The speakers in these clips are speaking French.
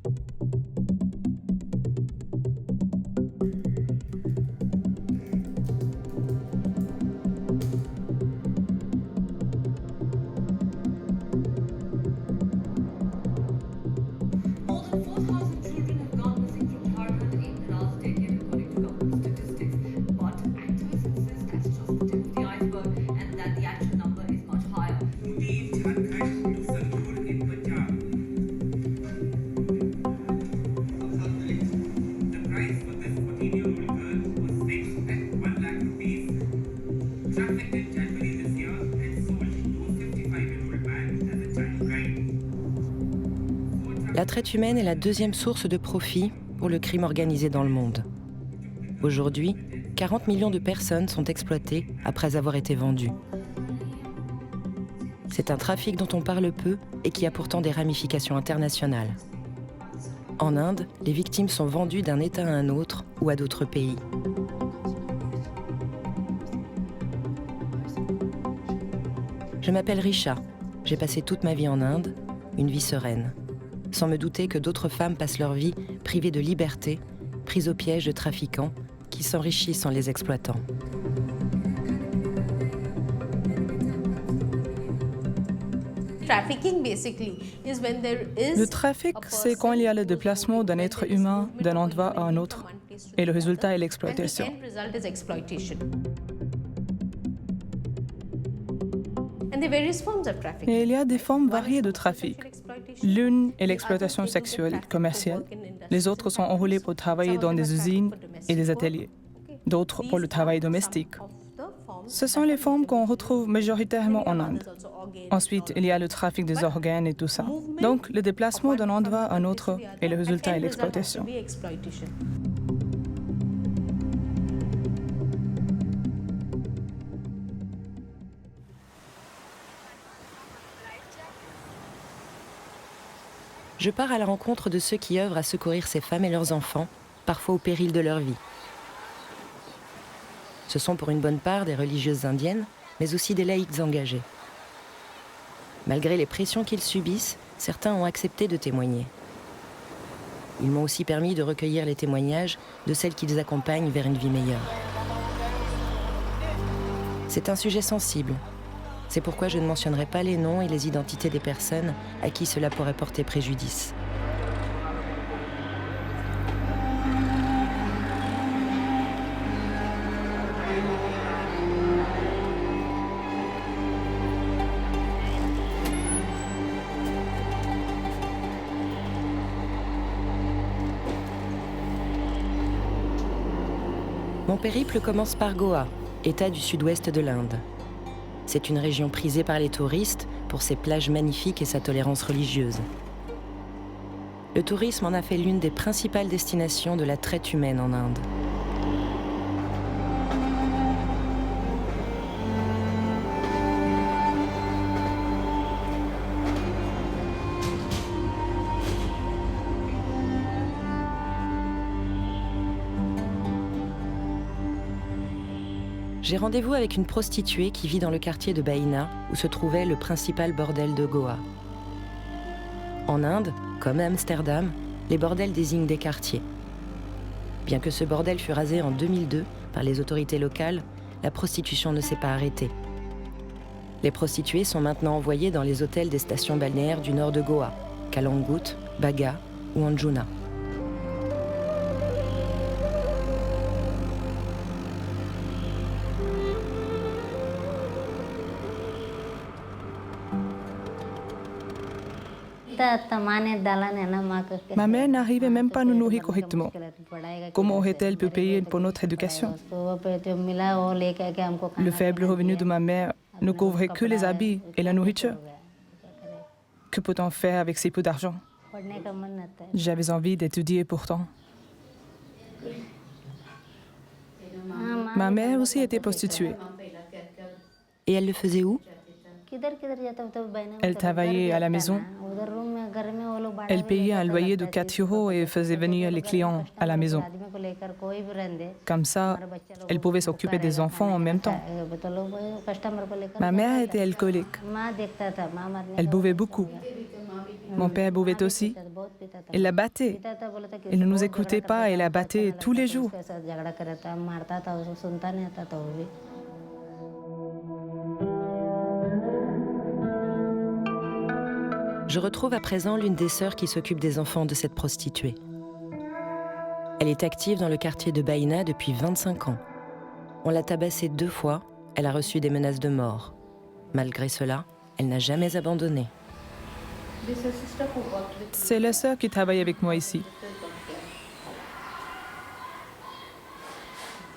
More than 4,000 children have gone missing from Jharkhand in the last decade, according to government statistics. But activists insist that's just the tip of the iceberg and that the actual number is much higher. Mudi, Jharkhand to Sandur in Punjab. The price for this 14-year-old girl was fixed at 1 lakh rupees. Trafficked in January this year and sold to a 55-year-old man as a child bride. La traite humaine est la deuxième source de profit pour le crime organisé dans le monde. Aujourd'hui, 40 millions de personnes sont exploitées après avoir été vendues. C'est un trafic dont on parle peu et qui a pourtant des ramifications internationales. En Inde, les victimes sont vendues d'un État à un autre ou à d'autres pays. Je m'appelle Risha. J'ai passé toute ma vie en Inde, une vie sereine, sans me douter que d'autres femmes passent leur vie privées de liberté, prises au piège de trafiquants qui s'enrichissent en les exploitant. Le trafic, c'est quand il y a le déplacement d'un être humain d'un endroit à un autre. Et le résultat est l'exploitation. Et il y a des formes variées de trafic. L'une est l'exploitation sexuelle commerciale. Les autres sont enrôlés pour travailler dans des usines et des ateliers. D'autres pour le travail domestique. Ce sont les formes qu'on retrouve majoritairement en Inde. Ensuite, il y a le trafic des organes et tout ça. Donc, le déplacement d'un endroit à un autre et le résultat est l'exploitation. Je pars à la rencontre de ceux qui œuvrent à secourir ces femmes et leurs enfants, parfois au péril de leur vie. Ce sont pour une bonne part des religieuses indiennes, mais aussi des laïcs engagés. Malgré les pressions qu'ils subissent, certains ont accepté de témoigner. Ils m'ont aussi permis de recueillir les témoignages de celles qu'ils accompagnent vers une vie meilleure. C'est un sujet sensible. C'est pourquoi je ne mentionnerai pas les noms et les identités des personnes à qui cela pourrait porter préjudice. Mon périple commence par Goa, État du sud-ouest de l'Inde. C'est une région prisée par les touristes pour ses plages magnifiques et sa tolérance religieuse. Le tourisme en a fait l'une des principales destinations de la traite humaine en Inde. J'ai rendez-vous avec une prostituée qui vit dans le quartier de Baina, où se trouvait le principal bordel de Goa. En Inde, comme à Amsterdam, les bordels désignent des quartiers. Bien que ce bordel fût rasé en 2002 par les autorités locales, la prostitution ne s'est pas arrêtée. Les prostituées sont maintenant envoyées dans les hôtels des stations balnéaires du nord de Goa, Kalangut, Baga ou Anjuna. Ma mère n'arrivait même pas à nous nourrir correctement. Comment aurait-elle pu payer pour notre éducation? Le faible revenu de ma mère ne couvrait que les habits et la nourriture. Que peut-on faire avec si peu d'argent? J'avais envie d'étudier pourtant. Ma mère aussi était prostituée. Et elle le faisait où? Elle travaillait à la maison. Elle payait un loyer de 4 € et faisait venir les clients à la maison. Comme ça, elle pouvait s'occuper des enfants en même temps. Ma mère était alcoolique. Elle buvait beaucoup. Mon père buvait aussi. Il la battait. Il ne nous écoutait pas et la battait tous les jours. Je retrouve à présent l'une des sœurs qui s'occupe des enfants de cette prostituée. Elle est active dans le quartier de Baïna depuis 25 ans. On l'a tabassée 2 fois, elle a reçu des menaces de mort. Malgré cela, elle n'a jamais abandonné. C'est la sœur qui travaille avec moi ici.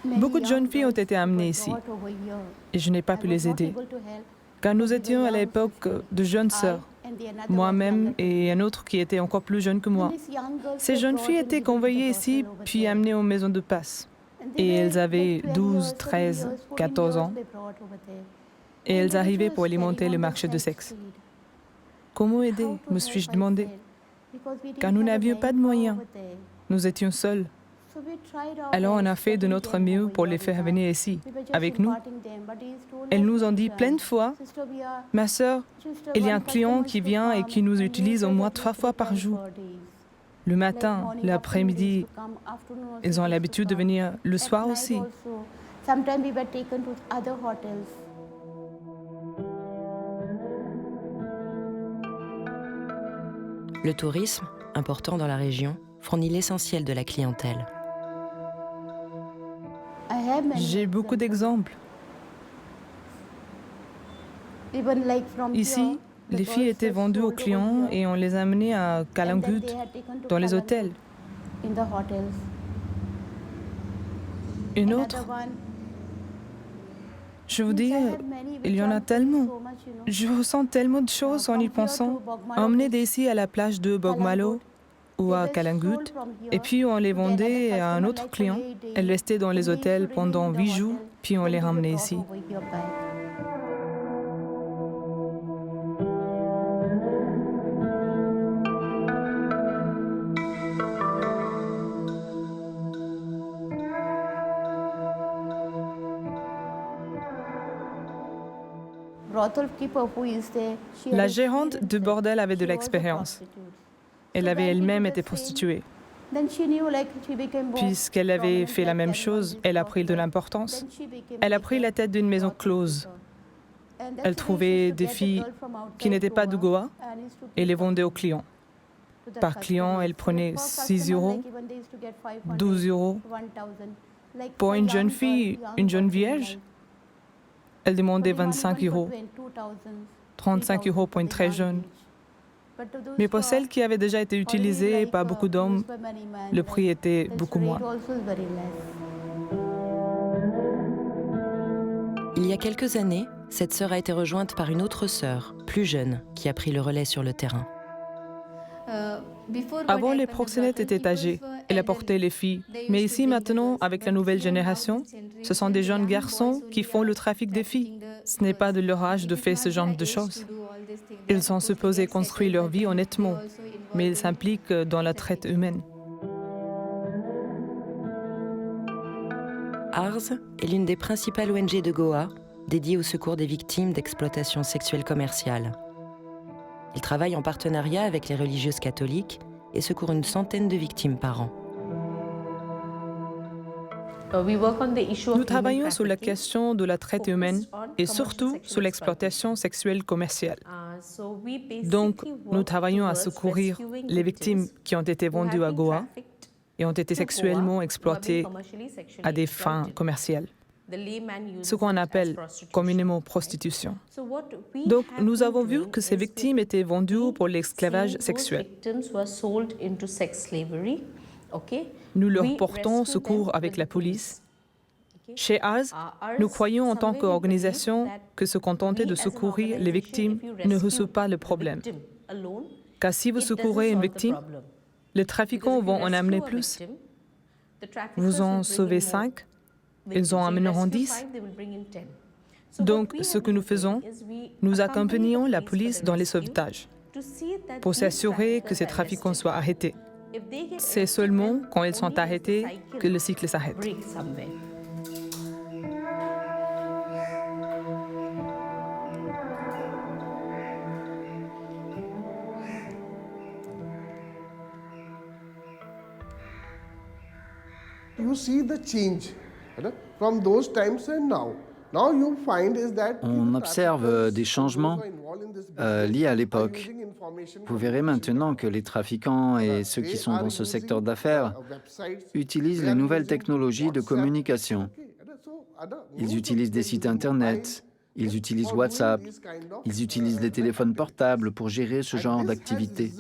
Beaucoup de jeunes filles ont été amenées ici et je n'ai pas pu les aider, car nous étions à l'époque de jeunes sœurs, moi-même et un autre qui était encore plus jeune que moi. Ces jeunes filles étaient convoyées ici puis amenées aux maisons de passe. Et elles avaient 12, 13, 14 ans et elles arrivaient pour alimenter le marché de sexe. Comment aider, me suis-je demandé, car nous n'avions pas de moyens. Nous étions seuls. Alors on a fait de notre mieux pour les faire venir ici, avec nous. Elles nous ont dit plein de fois, « Ma sœur, il y a un client qui vient et qui nous utilise au moins 3 fois par jour. Le matin, l'après-midi, ils ont l'habitude de venir le soir aussi. » Le tourisme, important dans la région, fournit l'essentiel de la clientèle. J'ai beaucoup d'exemples. Ici, les filles étaient vendues aux clients et on les amenait à Kalangut, dans les hôtels. Une autre, je vous dis, il y en a tellement. Je ressens tellement de choses en y pensant. Emmener des filles à la plage de Bogmalo ou à Kalangut, et puis on les vendait à un autre client. Elles restaient dans les hôtels pendant 8 jours, puis on les ramenait ici. La gérante du bordel avait de l'expérience. Elle avait elle-même été prostituée. Puisqu'elle avait fait la même chose, elle a pris de l'importance. Elle a pris la tête d'une maison close. Elle trouvait des filles qui n'étaient pas de Goa et les vendait aux clients. Par client, elle prenait 6 euros, 12 euros. Pour une jeune fille, une jeune vierge, elle demandait 25 euros, 35 euros pour une très jeune. Mais pour celles qui avaient déjà été utilisées par beaucoup d'hommes, le prix était beaucoup moins. Il y a quelques années, cette sœur a été rejointe par une autre sœur, plus jeune, qui a pris le relais sur le terrain. Avant, les proxénètes étaient âgés. Elle apportait les filles. Mais ici, maintenant, avec la nouvelle génération, ce sont des jeunes garçons qui font le trafic des filles. Ce n'est pas de leur âge de faire ce genre de choses. Ils sont supposés construire leur vie honnêtement, mais ils s'impliquent dans la traite humaine. ARS est l'une des principales ONG de Goa, dédiée au secours des victimes d'exploitation sexuelle commerciale. Il travaille en partenariat avec les religieuses catholiques et secourt une centaine de victimes par an. Nous travaillons sur la question de la traite humaine et surtout sur l'exploitation sexuelle commerciale. Donc, nous travaillons à secourir les victimes qui ont été vendues à Goa et ont été sexuellement exploitées à des fins commerciales, ce qu'on appelle communément prostitution. Donc, nous avons vu que ces victimes étaient vendues pour l'esclavage sexuel. Nous leur portons secours avec la police. Chez ARS, nous croyons en tant qu'organisation que se contenter de secourir les victimes ne résout pas le problème. Car si vous secourez une victime, les trafiquants vont en amener plus. Vous en sauvez 5, ils en amèneront 10. Donc, ce que nous faisons, nous accompagnons la police dans les sauvetages pour s'assurer que ces trafiquants soient arrêtés. C'est seulement quand ils sont arrêtés que le cycle s'arrête. you see the change from those times and now. Now you find is that On observe des changements liés à l'époque. Vous verrez maintenant que les trafiquants et ceux qui sont dans ce secteur d'affaires utilisent les nouvelles technologies de communication. Ils utilisent des sites Internet, ils utilisent WhatsApp, ils utilisent les téléphones portables pour gérer ce genre d'activité.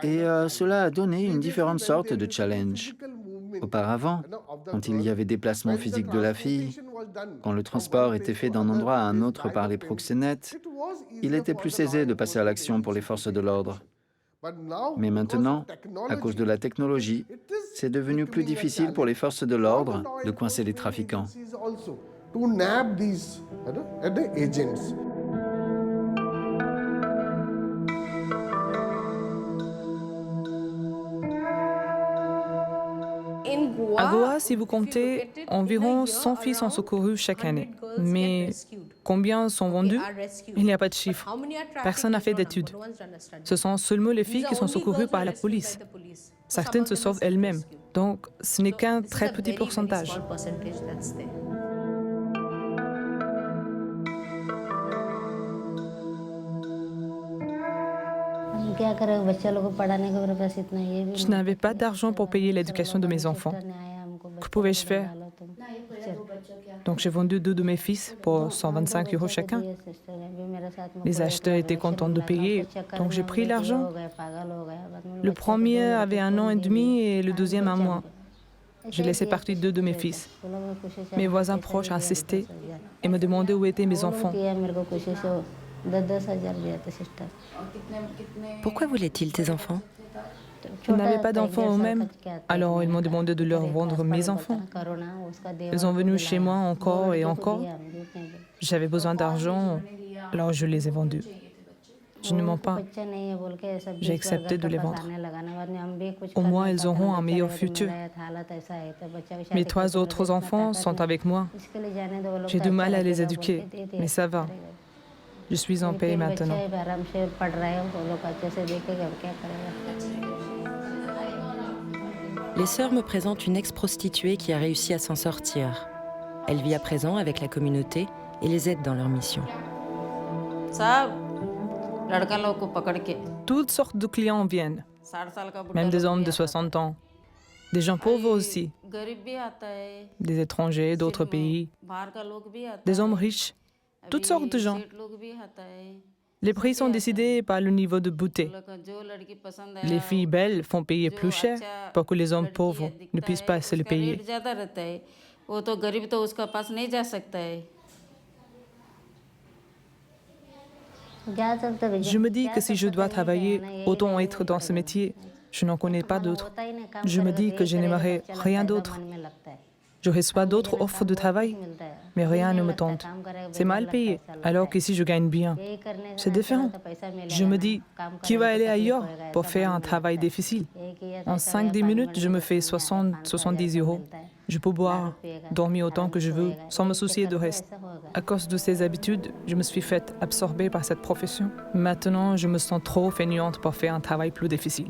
Et cela a donné une différente sorte de challenge. Auparavant, quand il y avait déplacement physique de la fille, quand le transport était fait d'un endroit à un autre par les proxénètes, il était plus aisé de passer à l'action pour les forces de l'ordre. Mais maintenant, à cause de la technologie, c'est devenu plus difficile pour les forces de l'ordre de coincer les trafiquants. To nab these agents. À Goa, si vous comptez, environ 100 filles sont secourues chaque année. Mais combien sont vendues? Il n'y a pas de chiffre. Personne n'a fait d'études. Ce sont seulement les filles qui sont secourues par la police. Certaines se sauvent elles-mêmes. Donc, ce n'est qu'un très petit pourcentage. Je n'avais pas d'argent pour payer l'éducation de mes enfants. Que pouvais-je faire? Donc j'ai vendu 2 de mes fils pour 125 € chacun. Les acheteurs étaient contents de payer, donc j'ai pris l'argent. Le premier avait 1 an et demi et le deuxième 1 mois. J'ai laissé partir 2 de mes fils. Mes voisins proches insistaient et me demandaient où étaient mes enfants. Pourquoi voulaient-ils tes enfants? Ils n'avaient pas d'enfants eux-mêmes, alors ils m'ont demandé de leur vendre mes enfants. Ils sont venus chez moi encore et encore. J'avais besoin d'argent, alors je les ai vendus. Je ne mens pas. J'ai accepté de les vendre. Au moins, ils auront un meilleur futur. Mes 3 autres enfants sont avec moi. J'ai du mal à les éduquer, mais ça va. Je suis en paix maintenant. Les sœurs me présentent une ex-prostituée qui a réussi à s'en sortir. Elle vit à présent avec la communauté et les aide dans leur mission. Toutes sortes de clients viennent, même des hommes de 60 ans, des gens pauvres aussi, des étrangers d'autres pays, des hommes riches, toutes sortes de gens. Les prix sont décidés par le niveau de beauté. Les filles belles font payer plus cher pour que les hommes pauvres ne puissent pas se le payer. Je me dis que si je dois travailler, autant être dans ce métier. Je n'en connais pas d'autres. Je me dis que je n'aimerais rien d'autre. Je reçois d'autres offres de travail, mais rien ne me tente. C'est mal payé, alors qu'ici je gagne bien. C'est différent. Je me dis, qui va aller ailleurs pour faire un travail difficile? En 5-10 minutes, je me fais 60-70 €. Je peux boire, dormir autant que je veux, sans me soucier du reste. À cause de ces habitudes, je me suis faite absorber par cette profession. Maintenant, je me sens trop feignante pour faire un travail plus difficile.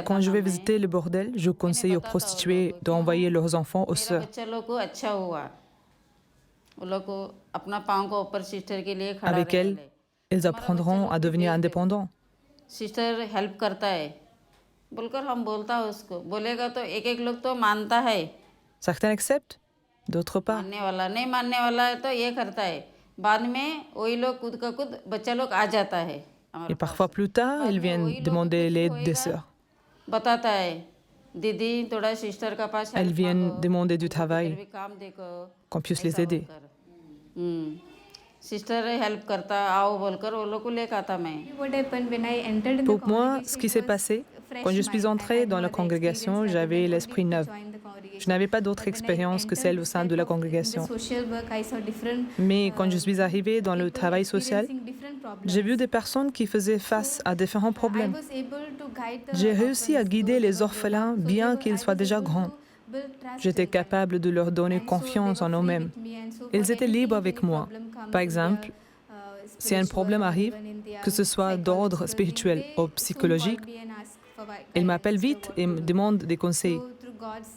Quand je vais visiter le bordel, je conseille aux prostituées d'envoyer leurs enfants aux sœurs. Avec elles, ils apprendront à devenir indépendants. Certains acceptent, d'autres pas. Et parfois plus tard, ils viennent demander l'aide des sœurs. Elles viennent demander du travail, qu'on puisse les aider. Pour moi, ce qui s'est passé, quand je suis entrée dans la congrégation, j'avais l'esprit neuf. Je n'avais pas d'autre expérience que celle au sein de la congrégation. Mais quand je suis arrivée dans le travail social, j'ai vu des personnes qui faisaient face à différents problèmes. J'ai réussi à guider les orphelins bien qu'ils soient déjà grands. J'étais capable de leur donner confiance en eux-mêmes. Ils étaient libres avec moi. Par exemple, Si un problème arrive, que ce soit d'ordre spirituel ou psychologique, ils m'appellent vite et me demandent des conseils.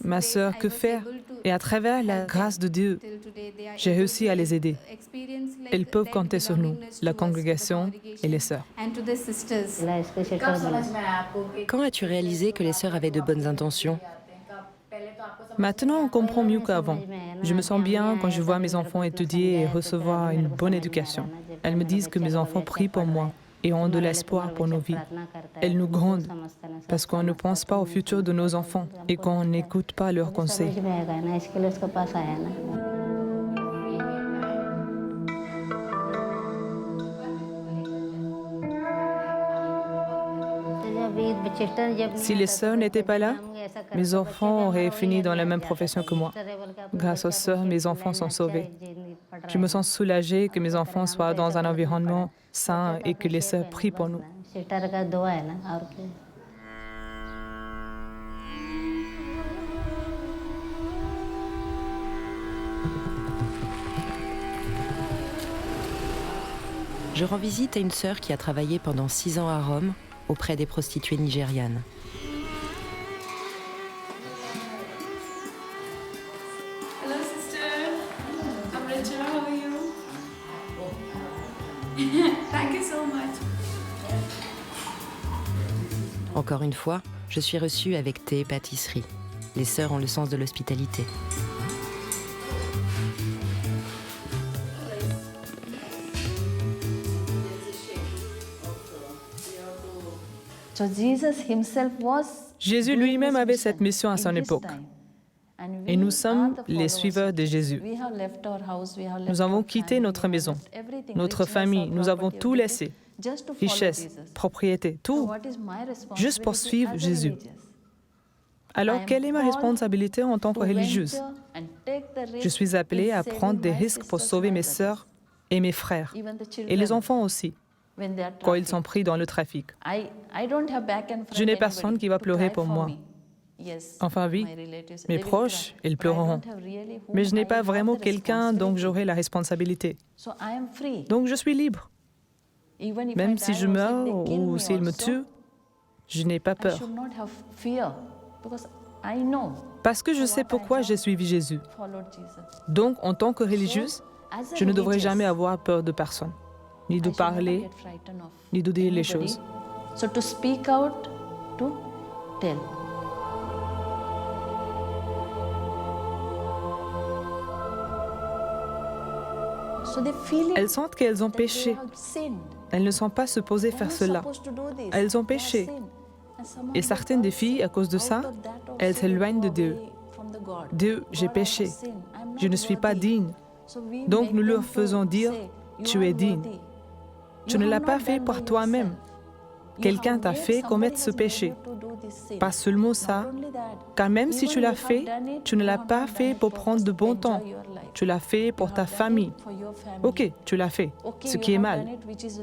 Ma sœur, que faire? Et à travers la grâce de Dieu, j'ai réussi à les aider. Ils peuvent compter sur nous, la congrégation et les sœurs. Quand as-tu réalisé que les sœurs avaient de bonnes intentions? Maintenant, on comprend mieux qu'avant. Je me sens bien quand je vois mes enfants étudier et recevoir une bonne éducation. Elles me disent que mes enfants prient pour moi et ont de l'espoir pour nos vies. Elles nous grondent parce qu'on ne pense pas au futur de nos enfants et qu'on n'écoute pas leurs conseils. Si les sœurs n'étaient pas là, mes enfants auraient fini dans la même profession que moi. Grâce aux sœurs, mes enfants sont sauvés. Je me sens soulagée que mes enfants soient dans un environnement sain et que les sœurs prient pour nous. Je rends visite à une sœur qui a travaillé pendant 6 ans à Rome auprès des prostituées nigérianes. Hello, sister. I'm Rachel. How are you? Thank you so much. Encore une fois, je suis reçue avec thé et pâtisserie. Les sœurs ont le sens de l'hospitalité. Jésus lui-même avait cette mission à son époque. Et nous sommes les suiveurs de Jésus. Nous avons quitté notre maison, notre famille, nous avons tout laissé, richesse, propriété, tout, juste pour suivre Jésus. Alors, quelle est ma responsabilité en tant que religieuse? Je suis appelée à prendre des risques pour sauver mes sœurs et mes frères, et les enfants aussi, quand ils sont pris dans le trafic. Je n'ai personne qui va pleurer pour moi. Enfin oui, mes proches, ils pleureront. Mais je n'ai pas vraiment quelqu'un dont j'aurai la responsabilité. Donc je suis libre. Même si je meurs ou s'ils me tuent, je n'ai pas peur. Parce que je sais pourquoi j'ai suivi Jésus. Donc, en tant que religieuse, je ne devrais jamais avoir peur de personne, ni de parler, ni de dire les choses. Elles sentent qu'elles ont péché. Elles ne sont pas supposées faire cela. Elles ont péché. Et certaines des filles, à cause de ça, elles s'éloignent de Dieu. Dieu, j'ai péché. Je ne suis pas digne. Donc nous leur faisons dire, tu es digne. Tu ne l'as pas fait par toi-même. Quelqu'un t'a fait commettre ce péché. Pas seulement ça, car même si tu l'as fait, tu ne l'as pas fait pour prendre de bon temps. Tu l'as fait pour ta famille. Ok, tu l'as fait, ce qui est mal.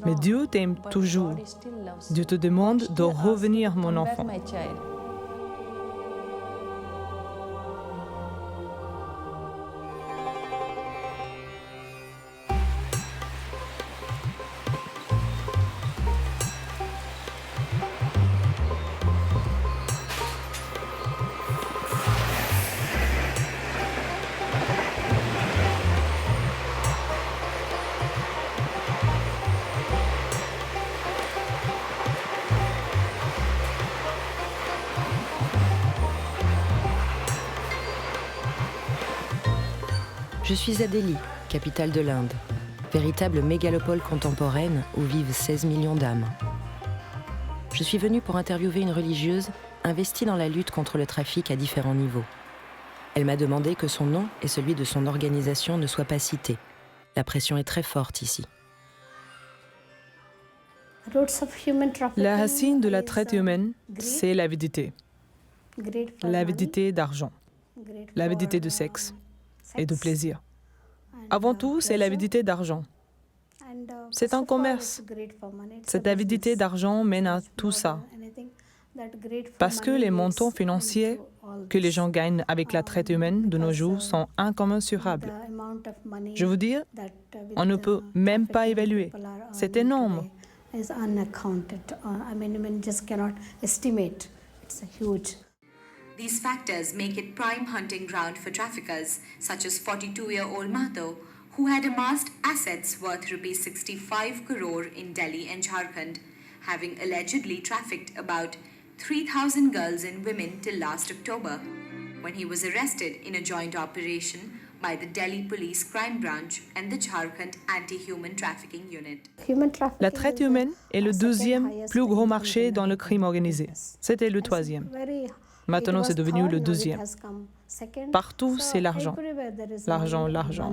Mais Dieu t'aime toujours. Dieu te demande de revenir, mon enfant. Je suis à Delhi, capitale de l'Inde, véritable mégalopole contemporaine où vivent 16 millions d'âmes. Je suis venue pour interviewer une religieuse investie dans la lutte contre le trafic à différents niveaux. Elle m'a demandé que son nom et celui de son organisation ne soient pas cités. La pression est très forte ici. La racine de la traite humaine, c'est l'avidité. L'avidité d'argent, l'avidité de sexe et de plaisir. Avant tout, c'est l'avidité d'argent. C'est un commerce. Cette avidité d'argent mène à tout ça. Parce que les montants financiers que les gens gagnent avec la traite humaine de nos jours sont incommensurables. Je veux dire, on ne peut même pas évaluer. C'est énorme. Is unaccounted. I mean, just cannot estimate. It's a huge. These factors make it prime hunting ground for traffickers, such as 42-year-old Mato, who had amassed assets worth rupees 65 crore in Delhi and Jharkhand, having allegedly trafficked about 3,000 girls and women till last October, when he was arrested in a joint operation by the Delhi Police Crime Branch and the Jharkhand Anti-Human Trafficking Unit. La traite humaine est le deuxième plus gros marché dans le crime organisé. C'était le troisième. Maintenant, c'est devenu le deuxième. Partout, c'est l'argent. L'argent, l'argent.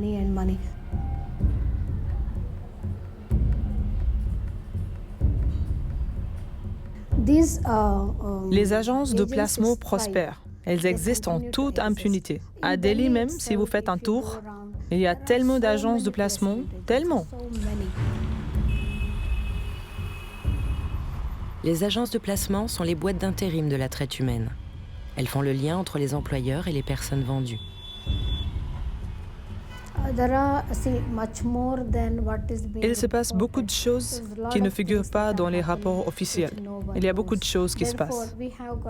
Les agences de placement prospèrent. Elles existent en toute impunité. À Delhi même, si vous faites un tour, il y a tellement d'agences de placement, tellement. Les agences de placement sont les boîtes d'intérim de la traite humaine. Elles font le lien entre les employeurs et les personnes vendues. Il se passe beaucoup de choses qui ne figurent pas dans les rapports officiels. Il y a beaucoup de choses qui se passent.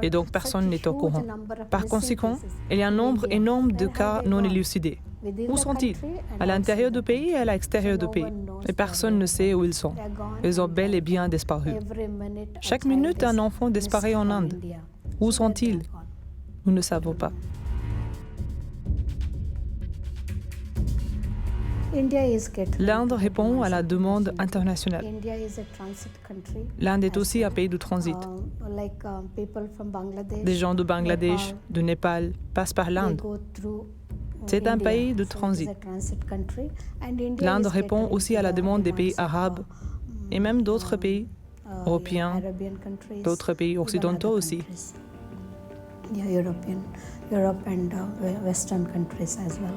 Et donc personne n'est au courant. Par conséquent, il y a un nombre énorme de cas non élucidés. Où sont-ils? À l'intérieur du pays et à l'extérieur du pays. Et personne ne sait où ils sont. Ils ont bel et bien disparu. Chaque minute, un enfant disparaît en Inde. Où sont-ils? Nous ne savons pas. L'Inde répond à la demande internationale. L'Inde est aussi un pays de transit. Des gens de Bangladesh, de Népal passent par l'Inde. C'est un pays de transit. L'Inde répond aussi à la demande des pays arabes et même d'autres pays européens, d'autres pays occidentaux aussi. Europe and Western countries as well.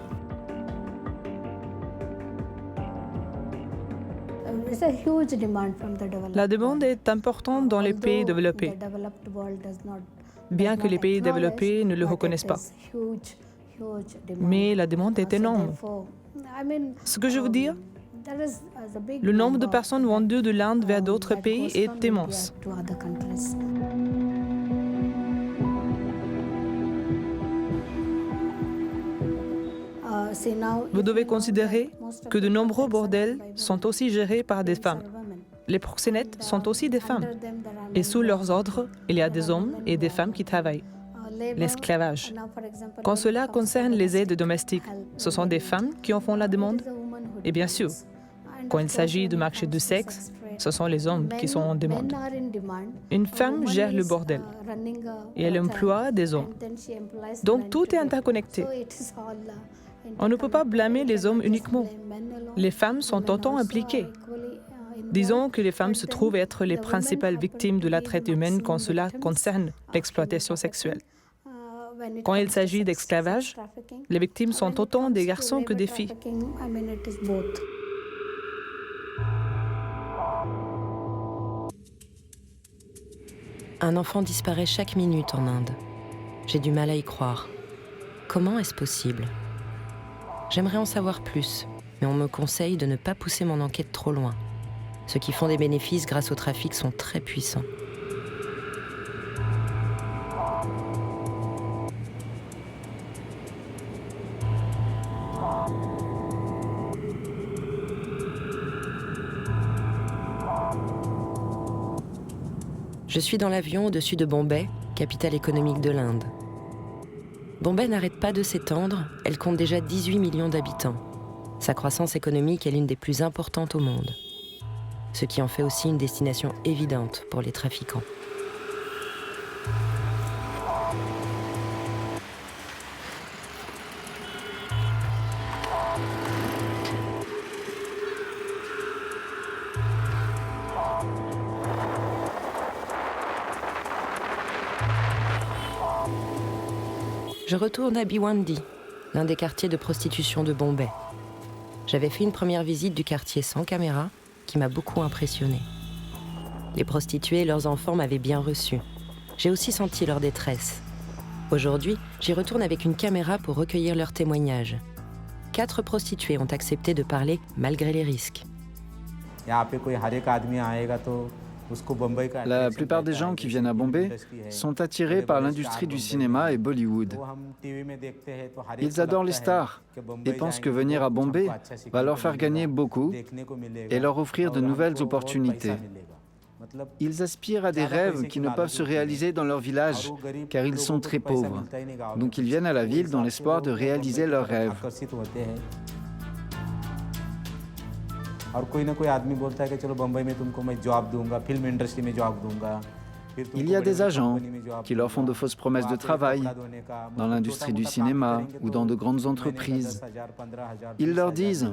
La demande est importante dans les pays développés, bien que les pays développés ne le reconnaissent pas. Mais la demande est énorme. Ce que je veux dire, le nombre de personnes vendues de l'Inde vers d'autres pays est immense. Vous devez considérer que de nombreux bordels sont aussi gérés par des femmes. Les proxénètes sont aussi des femmes. Et sous leurs ordres, il y a des hommes et des femmes qui travaillent. L'esclavage. Quand cela concerne les aides domestiques, ce sont des femmes qui en font la demande. Et bien sûr, quand il s'agit de marché de sexe, ce sont les hommes qui sont en demande. Une femme gère le bordel et elle emploie des hommes. Donc tout est interconnecté. On ne peut pas blâmer les hommes uniquement. Les femmes sont autant impliquées. Disons que les femmes se trouvent être les principales victimes de la traite humaine quand cela concerne l'exploitation sexuelle. Quand il s'agit d'esclavage, les victimes sont autant des garçons que des filles. Un enfant disparaît chaque minute en Inde. J'ai du mal à y croire. Comment est-ce possible ? J'aimerais en savoir plus, mais on me conseille de ne pas pousser mon enquête trop loin. Ceux qui font des bénéfices grâce au trafic sont très puissants. Je suis dans l'avion au-dessus de Bombay, capitale économique de l'Inde. Bombay n'arrête pas de s'étendre, elle compte déjà 18 millions d'habitants. Sa croissance économique est l'une des plus importantes au monde, ce qui en fait aussi une destination évidente pour les trafiquants. Je retourne à Bhiwandi, l'un des quartiers de prostitution de Bombay. J'avais fait une première visite du quartier sans caméra, qui m'a beaucoup impressionnée. Les prostituées et leurs enfants m'avaient bien reçu. J'ai aussi senti leur détresse. Aujourd'hui, j'y retourne avec une caméra pour recueillir leurs témoignages. 4 prostituées ont accepté de parler malgré les risques. La plupart des gens qui viennent à Bombay sont attirés par l'industrie du cinéma et Bollywood. Ils adorent les stars et pensent que venir à Bombay va leur faire gagner beaucoup et leur offrir de nouvelles opportunités. Ils aspirent à des rêves qui ne peuvent se réaliser dans leur village car ils sont très pauvres. Donc ils viennent à la ville dans l'espoir de réaliser leurs rêves. Il y a des agents qui leur font de fausses promesses de travail dans l'industrie du cinéma ou dans de grandes entreprises. Ils leur disent,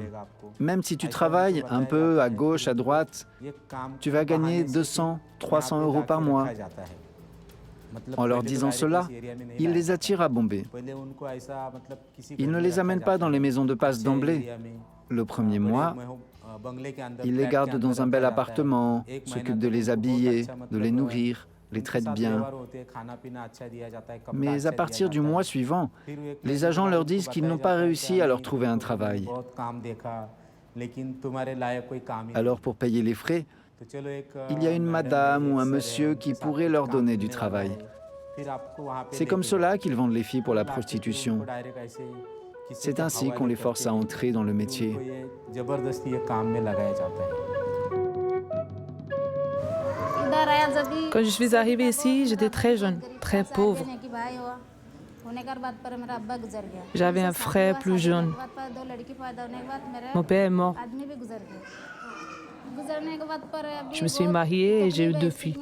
même si tu travailles un peu à gauche, à droite, tu vas gagner 200, 300 euros par mois. En leur disant cela, ils les attirent à Bombay. Ils ne les amènent pas dans les maisons de passe d'emblée. Le premier mois, ils les gardent dans un bel appartement, s'occupent de les habiller, de les nourrir, les traitent bien. Mais à partir du mois suivant, les agents leur disent qu'ils n'ont pas réussi à leur trouver un travail. Alors pour payer les frais, il y a une madame ou un monsieur qui pourrait leur donner du travail. C'est comme cela qu'ils vendent les filles pour la prostitution. C'est ainsi qu'on les force à entrer dans le métier. Quand je suis arrivée ici, j'étais très jeune, très pauvre. J'avais un frère plus jeune. Mon père est mort. Je me suis mariée et j'ai eu 2 filles.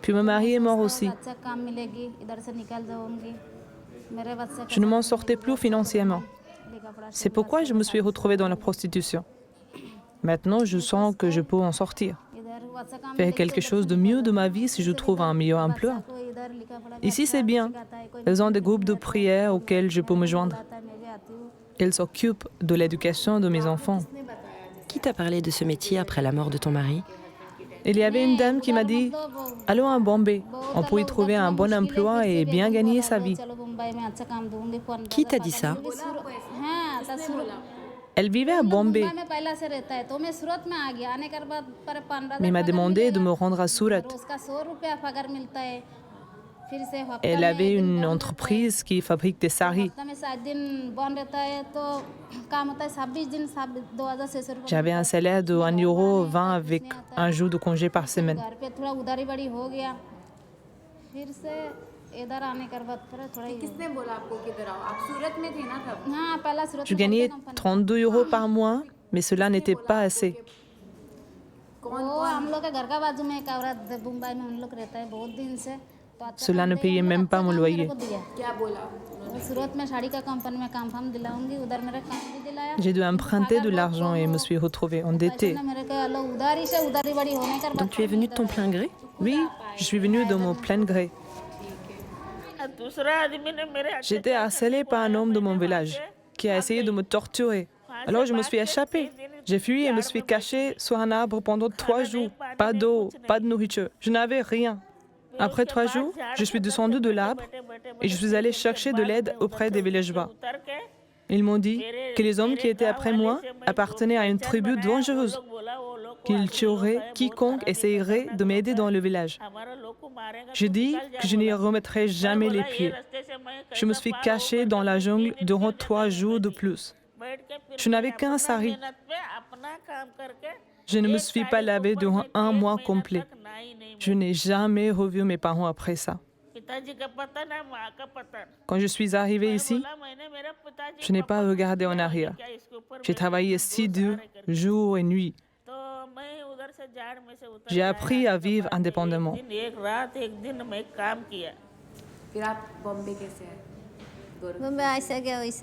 Puis mon mari est mort aussi. Je ne m'en sortais plus financièrement. C'est pourquoi je me suis retrouvée dans la prostitution. Maintenant, je sens que je peux en sortir. Faire quelque chose de mieux de ma vie si je trouve un meilleur emploi. Ici, c'est bien. Ils ont des groupes de prière auxquels je peux me joindre. Ils s'occupent de l'éducation de mes enfants. Qui t'a parlé de ce métier après la mort de ton mari? Il y avait une dame qui m'a dit « Allons à Bombay, on peut y trouver un bon emploi et bien gagner sa vie. » Qui t'a dit ça? Elle vivait à Bombay, mais m'a demandé de me rendre à Surat. Elle avait une entreprise qui fabrique des saris. J'avais un salaire de 1,20 € avec un jour de congé par semaine. Je gagnais 32 € par mois, mais cela n'était pas assez. Cela ne payait même pas mon loyer. J'ai dû emprunter de l'argent et me suis retrouvée endettée. Donc tu es venue de ton plein gré? Oui, je suis venue de mon plein gré. J'étais harcelée par un homme de mon village qui a essayé de me torturer. Alors je me suis échappée. J'ai fui et me suis cachée sur un arbre pendant 3 jours. Pas d'eau, pas de nourriture. Je n'avais rien. Après 3 jours, je suis descendue de l'arbre et je suis allée chercher de l'aide auprès des villageois. Ils m'ont dit que les hommes qui étaient après moi appartenaient à une tribu dangereuse, qu'ils tueraient quiconque essayerait de m'aider dans le village. J'ai dit que je n'y remettrais jamais les pieds. Je me suis cachée dans la jungle durant 3 jours de plus. Je n'avais qu'un sari. Je ne me suis pas lavée durant 1 mois complet. Je n'ai jamais revu mes parents après ça. Quand je suis arrivée ici, je n'ai pas regardé en arrière. J'ai travaillé 6 dur, jour et nuit. J'ai appris à vivre indépendamment.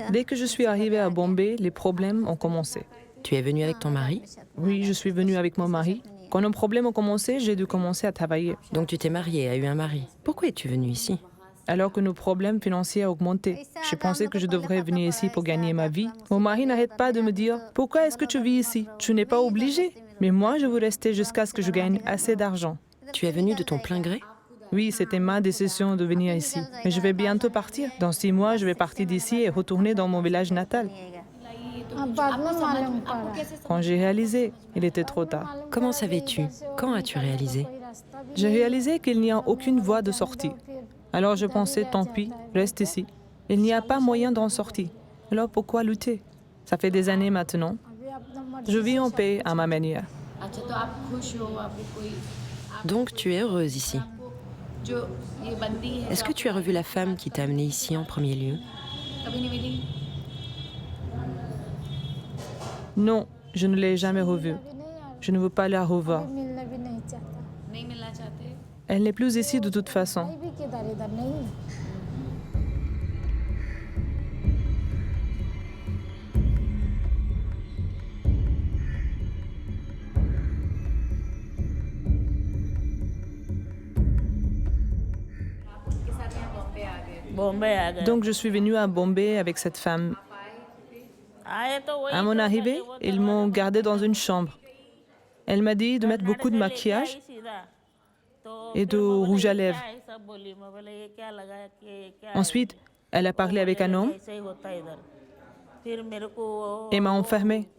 Dès que je suis arrivée à Bombay, les problèmes ont commencé. Tu es venue avec ton mari? Oui, je suis venue avec mon mari. Quand nos problèmes ont commencé, j'ai dû commencer à travailler. Donc tu t'es mariée et as eu un mari. Pourquoi es-tu venue ici? Alors que nos problèmes financiers ont augmenté, je pensais que je devrais venir ici pour gagner ma vie. Mon mari n'arrête pas de me dire « Pourquoi est-ce que tu vis ici? Tu n'es pas obligé. » Mais moi, je veux rester jusqu'à ce que je gagne assez d'argent. Tu es venue de ton plein gré? Oui, c'était ma décision de venir ici. Mais je vais bientôt partir. Dans 6 mois, je vais partir d'ici et retourner dans mon village natal. Quand j'ai réalisé, il était trop tard. Comment savais-tu? Quand as-tu réalisé? J'ai réalisé qu'il n'y a aucune voie de sortie. Alors je pensais, tant pis, reste ici. Il n'y a pas moyen d'en sortir. Alors pourquoi lutter? Ça fait des années maintenant. Je vis en paix à ma manière. Donc tu es heureuse ici. Est-ce que tu as revu la femme qui t'a amenée ici en premier lieu? Non, je ne l'ai jamais revue. Je ne veux pas la revoir. Elle n'est plus ici de toute façon. Donc je suis venue à Bombay avec cette femme. À mon arrivée, ils m'ont gardée dans une chambre. Elle m'a dit de mettre beaucoup de maquillage et de rouge à lèvres. Ensuite, elle a parlé avec un homme et m'a enfermée.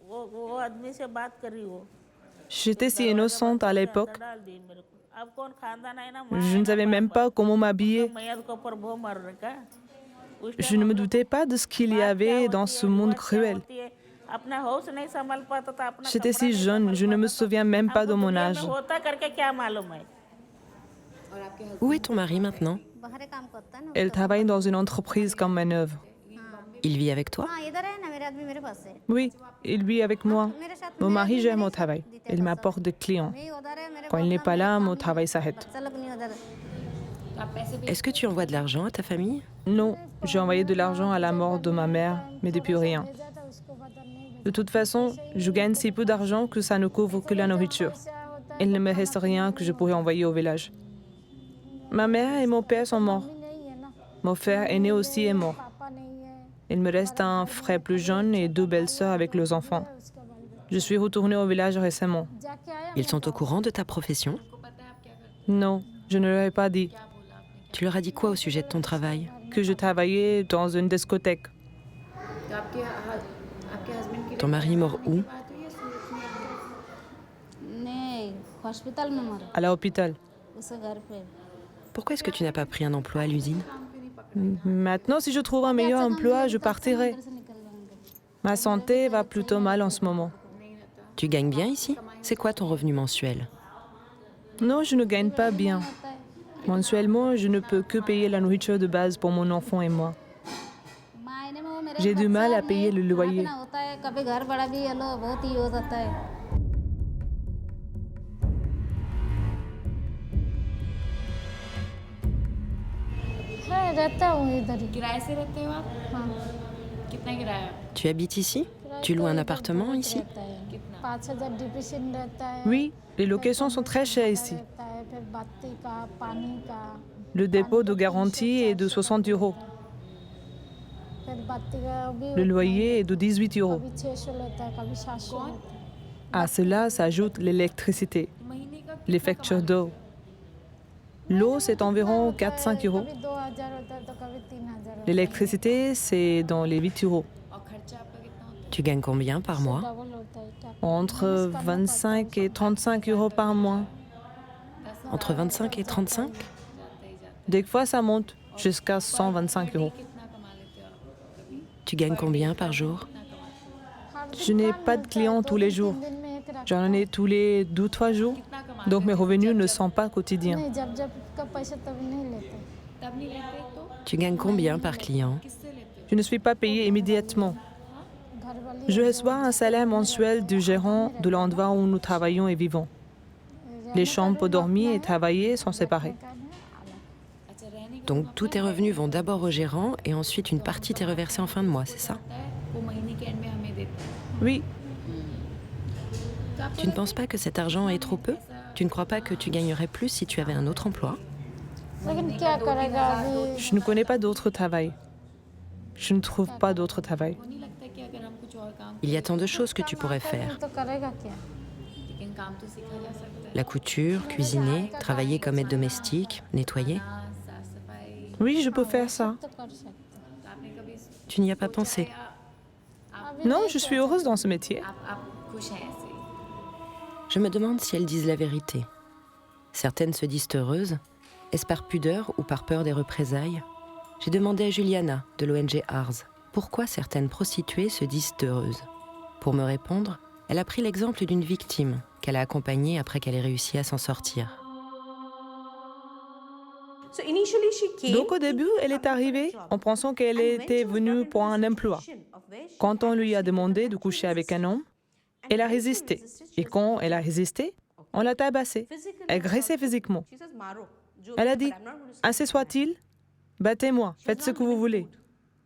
J'étais si innocente à l'époque. Je ne savais même pas comment m'habiller. Je ne me doutais pas de ce qu'il y avait dans ce monde cruel. J'étais si jeune, je ne me souviens même pas de mon âge. Où est ton mari maintenant? Elle travaille dans une entreprise comme manœuvre. Il vit avec toi? Oui, il vit avec moi. Mon mari gère mon travail. Il m'apporte des clients. Quand il n'est pas là, mon travail s'arrête. Est-ce que tu envoies de l'argent à ta famille? Non, j'ai envoyé de l'argent à la mort de ma mère, mais depuis rien. De toute façon, je gagne si peu d'argent que ça ne couvre que la nourriture. Il ne me reste rien que je pourrais envoyer au village. Ma mère et mon père sont morts. Mon frère aîné aussi est mort. Il me reste un frère plus jeune et 2 belles-sœurs avec leurs enfants. Je suis retournée au village récemment. Ils sont au courant de ta profession? Non, je ne leur ai pas dit. Tu leur as dit quoi au sujet de ton travail? Que je travaillais dans une discothèque. Ton mari est mort où? À l'hôpital. Pourquoi est-ce que tu n'as pas pris un emploi à l'usine? Maintenant, si je trouve un meilleur emploi, je partirai. Ma santé va plutôt mal en ce moment. Tu gagnes bien ici? C'est quoi ton revenu mensuel? Non, je ne gagne pas bien. Mensuellement, je ne peux que payer la nourriture de base pour mon enfant et moi. J'ai du mal à payer le loyer. Tu habites ici? Tu loues un appartement ici? Oui, les locations sont très chères ici. Le dépôt de garantie est de 60 €. Le loyer est de 18 €. À cela s'ajoute l'électricité, les factures d'eau. L'eau, c'est environ 4-5 €. L'électricité, c'est dans les 8 €. Tu gagnes combien par mois? Entre 25 et 35 € par mois. Entre 25 et 35? Des fois, ça monte jusqu'à 125 €. Tu gagnes combien par jour? Je n'ai pas de clients tous les jours. J'en ai tous les 2-3 jours. Donc mes revenus ne sont pas quotidiens. Tu gagnes combien par client? Je ne suis pas payée immédiatement. Je reçois un salaire mensuel du gérant de l'endroit où nous travaillons et vivons. Les chambres pour dormir et travailler sont séparées. Donc tous tes revenus vont d'abord au gérant et ensuite une partie t'est reversée en fin de mois, c'est ça? Oui. Tu ne penses pas que cet argent est trop peu? Tu ne crois pas que tu gagnerais plus si tu avais un autre emploi? Je ne connais pas d'autre travail. Je ne trouve pas d'autre travail. Il y a tant de choses que tu pourrais faire. La couture, cuisiner, travailler comme aide domestique, nettoyer. Oui, je peux faire ça. Tu n'y as pas pensé? Non, je suis heureuse dans ce métier. Je me demande si elles disent la vérité. Certaines se disent heureuses. Est-ce par pudeur ou par peur des représailles? J'ai demandé à Juliana, de l'ONG Ars, pourquoi certaines prostituées se disent heureuses. Pour me répondre, elle a pris l'exemple d'une victime qu'elle a accompagnée après qu'elle ait réussi à s'en sortir. Donc au début, elle est arrivée en pensant qu'elle était venue pour un emploi. Quand on lui a demandé de coucher avec un homme, elle a résisté. Et quand elle a résisté, on l'a tabassée, agressée physiquement. Elle a dit « Ainsi soit-il, battez-moi, faites ce que vous voulez.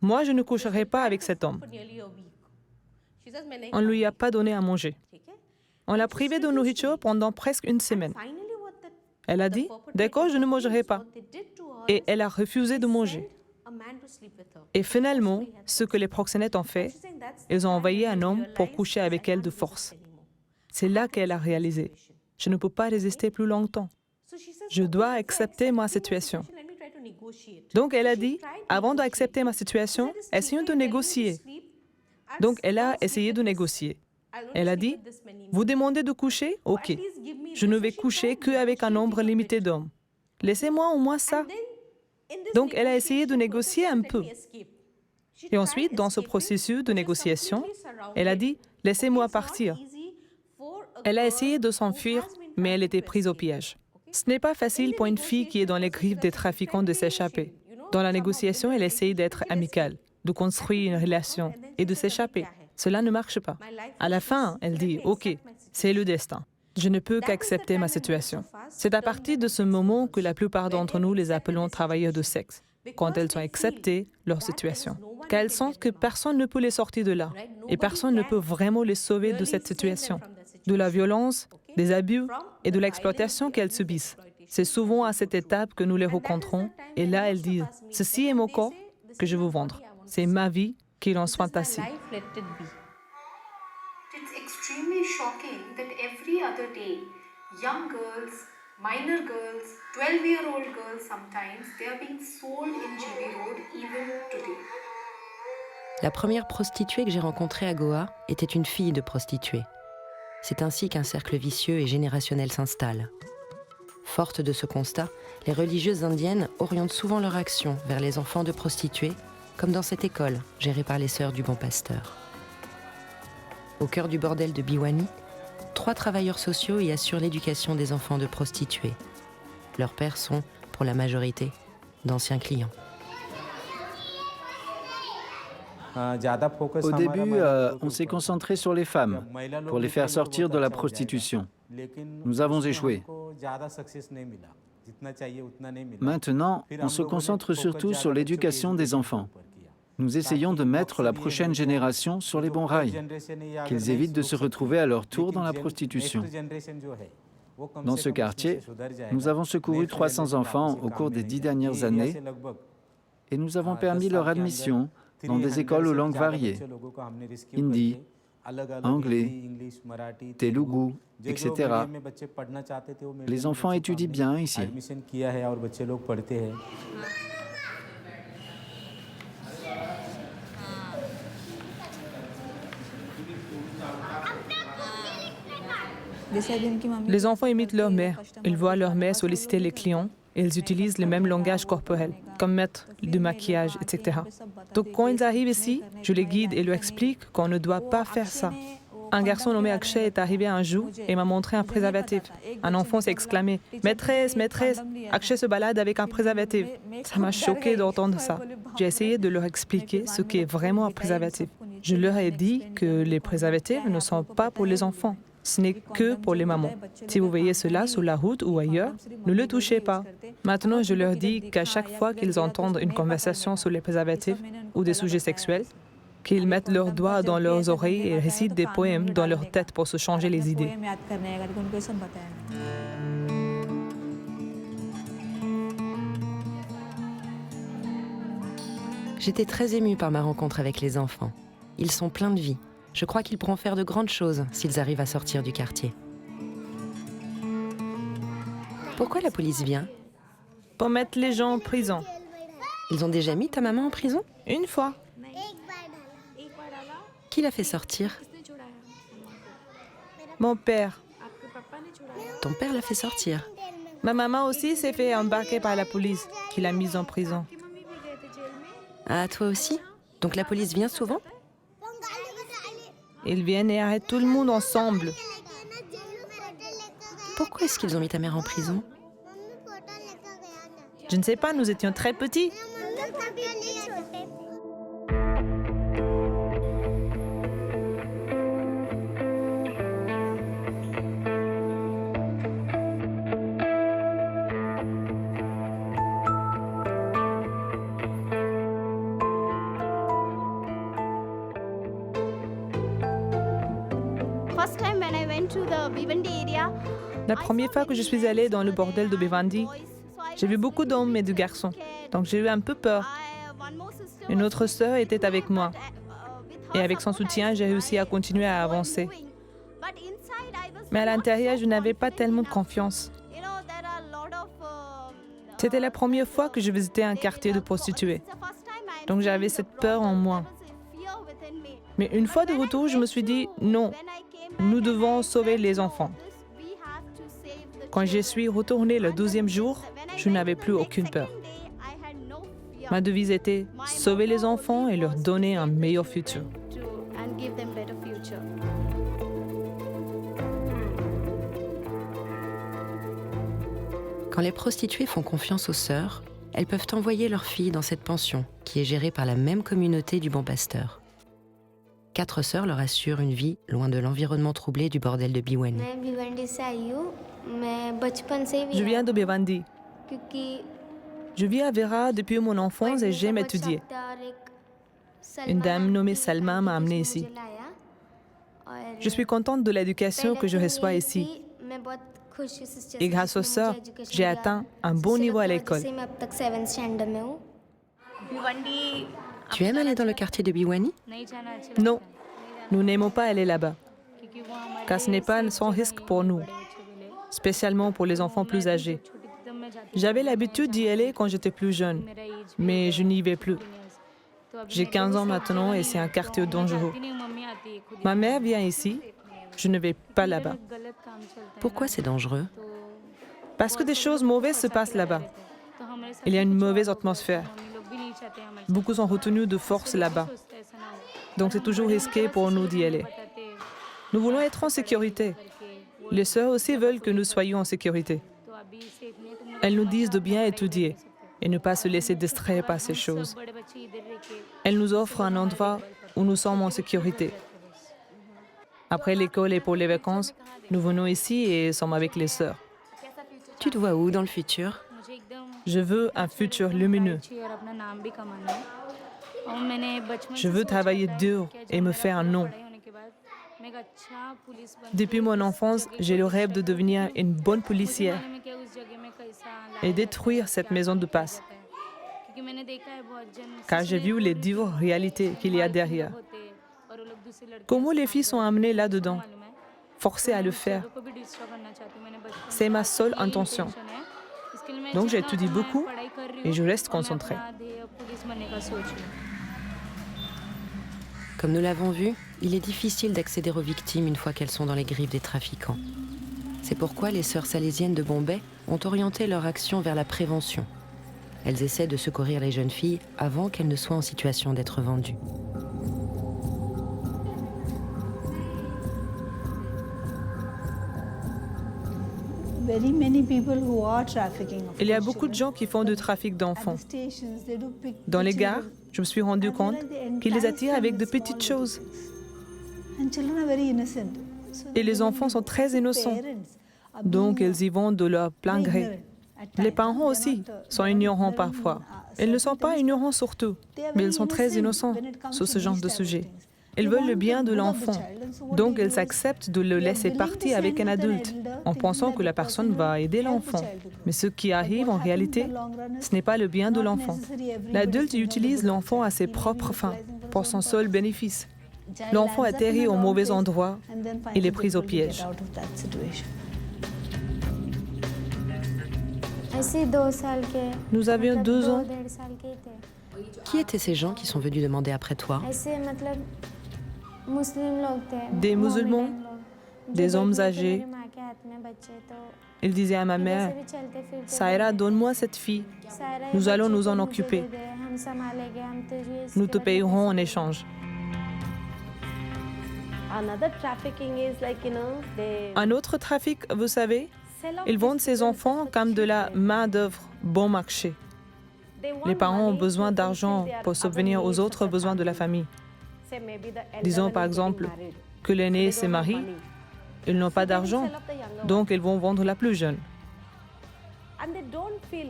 Moi, je ne coucherai pas avec cet homme. » On ne lui a pas donné à manger. On l'a privée de nourriture pendant presque une semaine. Elle a dit « D'accord, je ne mangerai pas. » Et elle a refusé de manger. Et finalement, ce que les proxénètes ont fait, ils ont envoyé un homme pour coucher avec elle de force. C'est là qu'elle a réalisé « Je ne peux pas résister plus longtemps. Je dois accepter ma situation. » Donc elle a dit « Avant d'accepter ma situation, essayons de négocier. » Donc elle a essayé de négocier. Elle a dit « Vous demandez de coucher? Ok. Je ne vais coucher qu'avec un nombre limité d'hommes. Laissez-moi au moins ça. » Donc elle a essayé de négocier un peu. Et ensuite, dans ce processus de négociation, elle a dit « Laissez-moi partir. » Elle a essayé de s'enfuir, mais elle était prise au piège. Ce n'est pas facile pour une fille qui est dans les griffes des trafiquants de s'échapper. Dans la négociation, elle essaye d'être amicale, de construire une relation et de s'échapper. Cela ne marche pas. À la fin, elle dit « Ok, c'est le destin. Je ne peux qu'accepter ma situation. » C'est à partir de ce moment que la plupart d'entre nous les appelons travailleurs de sexe, quand elles ont accepté leur situation. Car elles sentent que personne ne peut les sortir de là, et personne ne peut vraiment les sauver de cette situation, de la violence, des abus et de l'exploitation qu'elles subissent. C'est souvent à cette étape que nous les rencontrons, et là elles disent « Ceci est mon corps que je veux vendre. C'est ma vie, qu'il en soit ainsi. » It's extremely shocking that every other day, young girls, minor girls, 12-year-old girls sometimes, they are being sold in GB Road even today. La première prostituée que j'ai rencontrée à Goa était une fille de prostituée. C'est ainsi qu'un cercle vicieux et générationnel s'installe. Fortes de ce constat, les religieuses indiennes orientent souvent leur action vers les enfants de prostituées, comme dans cette école gérée par les Sœurs du Bon Pasteur. Au cœur du bordel de Bhiwani, 3 travailleurs sociaux y assurent l'éducation des enfants de prostituées. Leurs pères sont, pour la majorité, d'anciens clients. Au début, on s'est concentré sur les femmes pour les faire sortir de la prostitution. Nous avons échoué. Maintenant, on se concentre surtout sur l'éducation des enfants. Nous essayons de mettre la prochaine génération sur les bons rails, qu'ils évitent de se retrouver à leur tour dans la prostitution. Dans ce quartier, nous avons secouru 300 enfants au cours des 10 dernières années et nous avons permis leur admission dans des écoles aux langues variées, hindi, anglais, telugu, etc. Les enfants étudient bien ici. Les enfants imitent leur mère. Ils voient leur mère solliciter les clients et ils utilisent le même langage corporel, comme mettre du maquillage, etc. Donc quand ils arrivent ici, je les guide et leur explique qu'on ne doit pas faire ça. Un garçon nommé Akshay est arrivé un jour et m'a montré un préservatif. Un enfant s'est exclamé « Maîtresse, maîtresse, Akshay se balade avec un préservatif ». Ça m'a choqué d'entendre ça. J'ai essayé de leur expliquer ce qu'est vraiment un préservatif. Je leur ai dit que les préservatifs ne sont pas pour les enfants. Ce n'est que pour les mamans. Si vous voyez cela sur la route ou ailleurs, ne le touchez pas. Maintenant, je leur dis qu'à chaque fois qu'ils entendent une conversation sur les préservatifs ou des sujets sexuels, qu'ils mettent leurs doigts dans leurs oreilles et récitent des poèmes dans leur tête pour se changer les idées. J'étais très émue par ma rencontre avec les enfants. Ils sont pleins de vie. Je crois qu'ils pourront faire de grandes choses s'ils arrivent à sortir du quartier. Pourquoi la police vient? Pour mettre les gens en prison. Ils ont déjà mis ta maman en prison? Une fois. Qui l'a fait sortir? Mon père. Ton père l'a fait sortir. Ma maman aussi s'est fait embarquer par la police, qui l'a mise en prison. Ah, toi aussi? Donc la police vient souvent? Ils viennent et arrêtent tout le monde ensemble. Pourquoi est-ce qu'ils ont mis ta mère en prison? Je ne sais pas, nous étions très petits. La première fois que je suis allée dans le bordel de Bhiwandi, j'ai vu beaucoup d'hommes et de garçons, donc j'ai eu un peu peur. Une autre sœur était avec moi, et avec son soutien, j'ai réussi à continuer à avancer. Mais à l'intérieur, je n'avais pas tellement de confiance. C'était la première fois que je visitais un quartier de prostituées, donc j'avais cette peur en moi. Mais une fois de retour, je me suis dit, non, nous devons sauver les enfants. Quand je suis retournée le 12e jour, je n'avais plus aucune peur. Ma devise était sauver les enfants et leur donner un meilleur futur. Quand les prostituées font confiance aux sœurs, elles peuvent envoyer leurs filles dans cette pension qui est gérée par la même communauté du Bon Pasteur. 4 sœurs leur assurent une vie loin de l'environnement troublé du bordel de Bhiwani. Je viens de Bhiwandi. Je vis à Vera depuis mon enfance et j'aime étudier. Une dame nommée Salma m'a amenée ici. Je suis contente de l'éducation que je reçois ici. Et grâce aux sœurs, j'ai atteint un bon niveau à l'école. Tu aimes aller dans le quartier de Bhiwani? Non, nous n'aimons pas aller là-bas, car ce n'est pas sans risque pour nous, spécialement pour les enfants plus âgés. J'avais l'habitude d'y aller quand j'étais plus jeune, mais je n'y vais plus. J'ai 15 ans maintenant et c'est un quartier dangereux. Ma mère vient ici, je ne vais pas là-bas. Pourquoi c'est dangereux? Parce que des choses mauvaises se passent là-bas. Il y a une mauvaise atmosphère. Beaucoup sont retenus de force là-bas. Donc c'est toujours risqué pour nous d'y aller. Nous voulons être en sécurité. Les sœurs aussi veulent que nous soyons en sécurité. Elles nous disent de bien étudier et ne pas se laisser distraire par ces choses. Elles nous offrent un endroit où nous sommes en sécurité. Après l'école et pour les vacances, nous venons ici et sommes avec les sœurs. Tu te vois où dans le futur? Je veux un futur lumineux. Je veux travailler dur et me faire un nom. Depuis mon enfance, j'ai le rêve de devenir une bonne policière et détruire cette maison de passe. Car j'ai vu les dures réalités qu'il y a derrière. Comment les filles sont amenées là-dedans, forcées à le faire. C'est ma seule intention. Donc j'étudie beaucoup et je reste concentrée. Comme nous l'avons vu, il est difficile d'accéder aux victimes une fois qu'elles sont dans les griffes des trafiquants. C'est pourquoi les sœurs salésiennes de Bombay ont orienté leur action vers la prévention. Elles essaient de secourir les jeunes filles avant qu'elles ne soient en situation d'être vendues. Il y a beaucoup de gens qui font du trafic d'enfants. Dans les gares, je me suis rendu compte qu'ils les attirent avec de petites choses. Et les enfants sont très innocents, donc ils y vont de leur plein gré. Les parents aussi sont ignorants parfois. Ils ne sont pas ignorants surtout, mais ils sont très innocents sur ce genre de sujet. Ils veulent le bien de l'enfant, donc ils acceptent de le laisser partir avec un adulte, en pensant que la personne va aider l'enfant. Mais ce qui arrive en réalité, ce n'est pas le bien de l'enfant. L'adulte utilise l'enfant à ses propres fins, pour son seul bénéfice. L'enfant atterrit au mauvais endroit, il est pris au piège. Nous avions 2 ans. Qui étaient ces gens qui sont venus demander après toi? des musulmans, des hommes âgés. Il disait à ma mère, « Saïra, donne-moi cette fille. Nous allons nous en occuper. Nous te payerons en échange. » Un autre trafic, vous savez, ils vendent ces enfants comme de la main-d'œuvre bon marché. Les parents ont besoin d'argent pour subvenir aux autres besoins de la famille. Disons par exemple que l'aîné se marie, ils n'ont pas d'argent, donc ils vont vendre la plus jeune.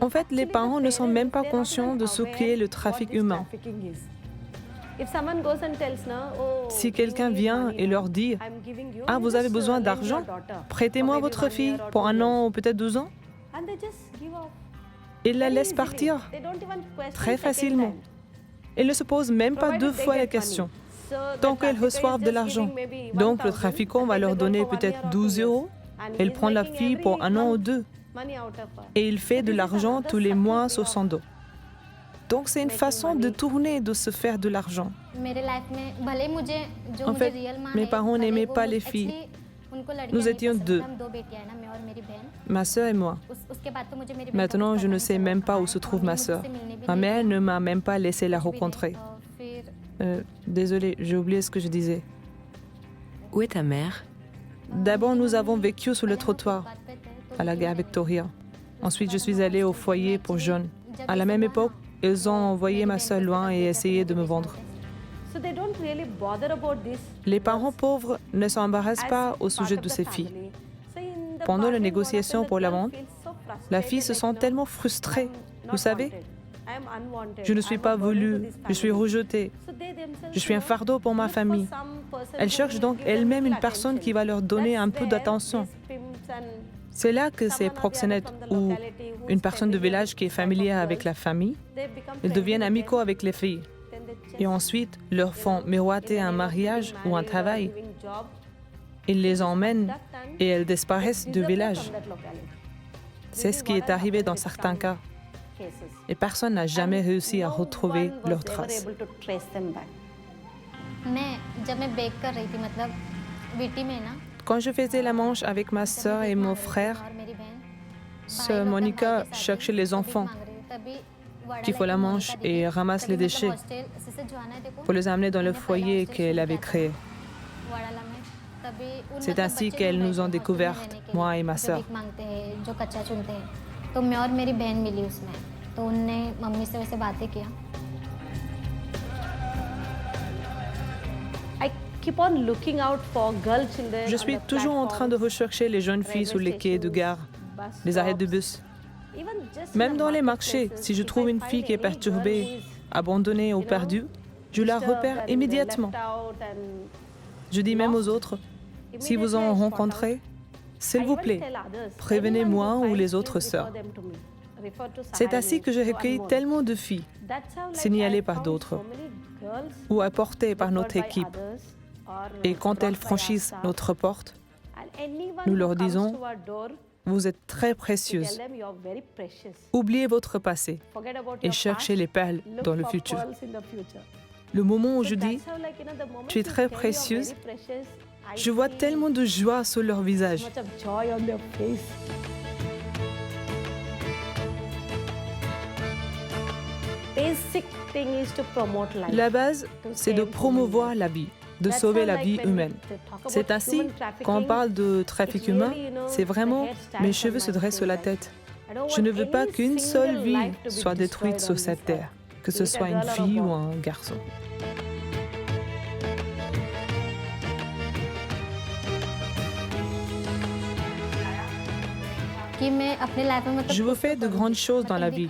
En fait, les parents ne sont même pas conscients de ce qu'est le trafic humain. Si quelqu'un vient et leur dit « Ah, vous avez besoin d'argent, prêtez-moi votre fille pour 1 an ou peut-être 2 ans », ils la laissent partir très facilement. Ils ne se posent même pas 2 fois la question, tant qu'ils reçoivent de l'argent. Donc le trafiquant va leur donner peut-être 12 €, il prend la fille pour 1 an ou 2, et il fait de l'argent tous les mois sur son dos. Donc c'est une façon de tourner, de se faire de l'argent. En fait, mes parents n'aimaient pas les filles. Nous étions 2, ma sœur et moi. Maintenant, je ne sais même pas où se trouve ma sœur. Ma mère ne m'a même pas laissé la rencontrer. Désolée, j'ai oublié ce que je disais. Où est ta mère? D'abord, nous avons vécu sur le trottoir, à la gare Victoria. Ensuite, je suis allée au foyer pour jeunes. À la même époque, ils ont envoyé ma sœur loin et essayé de me vendre. Les parents pauvres ne s'embarrassent pas au sujet de ces filles. Pendant les négociations pour la vente, la fille se sent tellement frustrée. Vous savez, je ne suis pas voulue, je suis rejetée. Je suis un fardeau pour ma famille. Elle cherche donc elle-même une personne qui va leur donner un peu d'attention. C'est là que ces proxénètes ou une personne de village qui est familière avec la famille, ils deviennent amicaux avec les filles. Et ensuite, leur font miroiter un mariage ou un travail. Ils les emmènent et elles disparaissent du village. C'est ce qui est arrivé dans certains cas. Et personne n'a jamais réussi à retrouver leurs traces. Quand je faisais la manche avec ma sœur et mon frère, sœur Monica cherchait les enfants qui font la manche et ramassent les déchets pour les amener dans le foyer qu'elle avait créé. C'est ainsi qu'elles nous ont découvertes, moi et ma sœur. Je suis toujours en train de rechercher les jeunes filles sur les quais de gare, les arrêts de bus. Même dans les marchés, si je trouve une fille qui est perturbée, abandonnée ou perdue, je la repère immédiatement. Je dis même aux autres, si vous en rencontrez, s'il vous plaît, prévenez-moi ou les autres sœurs. C'est ainsi que j'ai recueilli tellement de filles, signalées par d'autres, ou apportées par notre équipe. Et quand elles franchissent notre porte, nous leur disons, vous êtes très précieuses. Oubliez votre passé et cherchez les perles dans le futur. Le moment où je dis, tu es très précieuse, je vois tellement de joie sur leur visage. La base, c'est de promouvoir la vie, de sauver la vie humaine. C'est ainsi, quand on parle de trafic humain, c'est vraiment mes cheveux se dressent sur la tête. Je ne veux pas qu'une seule vie soit détruite sur cette terre, que ce soit une fille ou un garçon. Je veux faire de grandes choses dans la vie.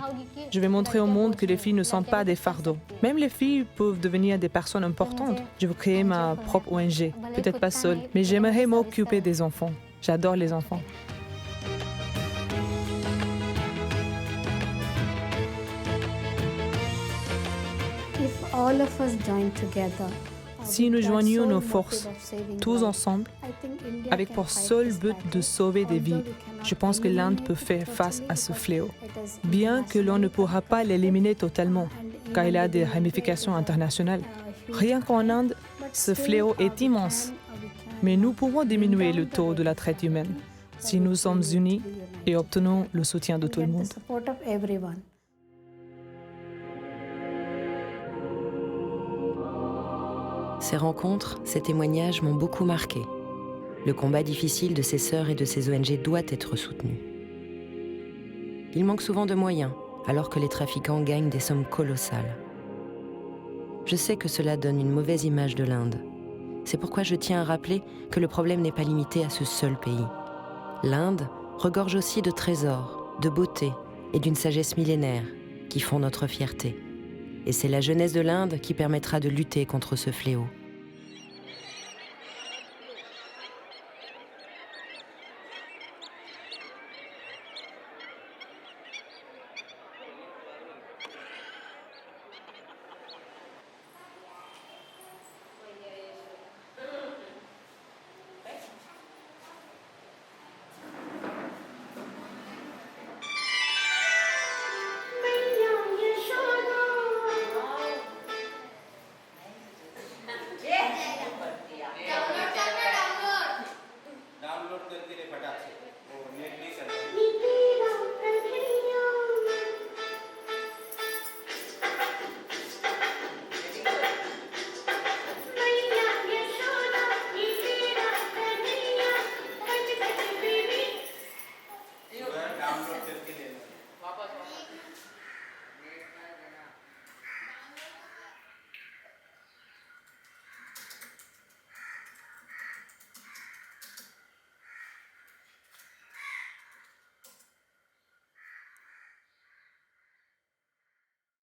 Je vais montrer au monde que les filles ne sont pas des fardeaux. Même les filles peuvent devenir des personnes importantes. Je veux créer ma propre ONG. Peut-être pas seule, mais j'aimerais m'occuper des enfants. J'adore les enfants. Si nous joignions nos forces, tous ensemble, avec pour seul but de sauver des vies, je pense que l'Inde peut faire face à ce fléau. Bien que l'on ne pourra pas l'éliminer totalement, car il a des ramifications internationales. Rien qu'en Inde, Ce fléau est immense, mais nous pouvons diminuer le taux de la traite humaine si nous sommes unis et obtenons le soutien de tout le monde. Ces rencontres, ces témoignages m'ont beaucoup marqué. Le combat difficile de ces sœurs et de ces ONG doit être soutenu. Il manque souvent de moyens, alors que les trafiquants gagnent des sommes colossales. Je sais que cela donne une mauvaise image de l'Inde. C'est pourquoi je tiens à rappeler que le problème n'est pas limité à ce seul pays. L'Inde regorge aussi de trésors, de beauté et d'une sagesse millénaire qui font notre fierté. Et c'est la jeunesse de l'Inde qui permettra de lutter contre ce fléau.